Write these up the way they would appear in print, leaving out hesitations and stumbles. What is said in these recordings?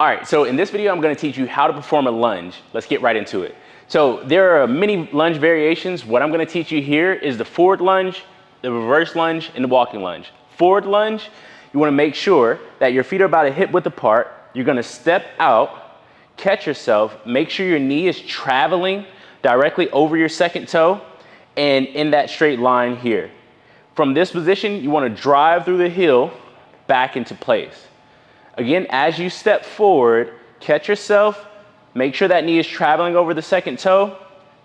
All right, so in this video, I'm gonna teach you how to perform a lunge. Let's get right into it. So there are many lunge variations. What I'm gonna teach you here is the forward lunge, the reverse lunge, and the walking lunge. Forward lunge, you wanna make sure that your feet are about a hip width apart. You're gonna step out, catch yourself, make sure your knee is traveling directly over your second toe and in that straight line here. From this position, you wanna drive through the heel back into place. Again, as you step forward, catch yourself, make sure that knee is traveling over the second toe,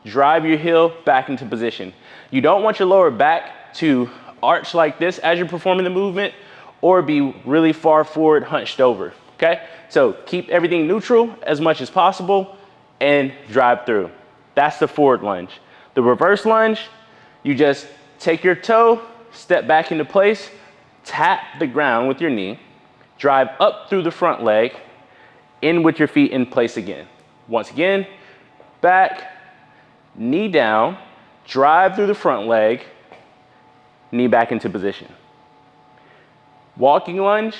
drive your heel back into position. You don't want your lower back to arch like this as you're performing the movement or be really far forward, hunched over, okay? So keep everything neutral as much as possible and drive through. That's the forward lunge. The reverse lunge, you just take your toe, step back into place, tap the ground with your knee, drive up through the front leg, in with your feet in place again. Once again, back, knee down, drive through the front leg, knee back into position. Walking lunge,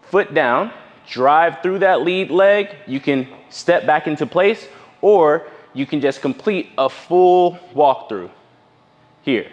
foot down, drive through that lead leg. You can step back into place, or you can just complete a full walkthrough here.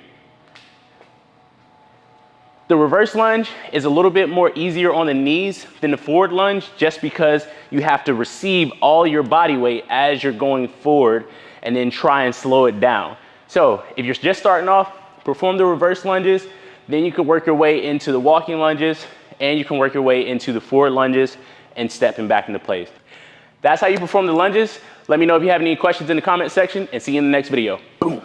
The reverse lunge is a little bit more easier on the knees than the forward lunge just because you have to receive all your body weight as you're going forward and then try and slow it down. So if you're just starting off, perform the reverse lunges, then you can work your way into the walking lunges and you can work your way into the forward lunges and stepping back into place. That's how you perform the lunges. Let me know if you have any questions in the comment section and see you in the next video. Boom.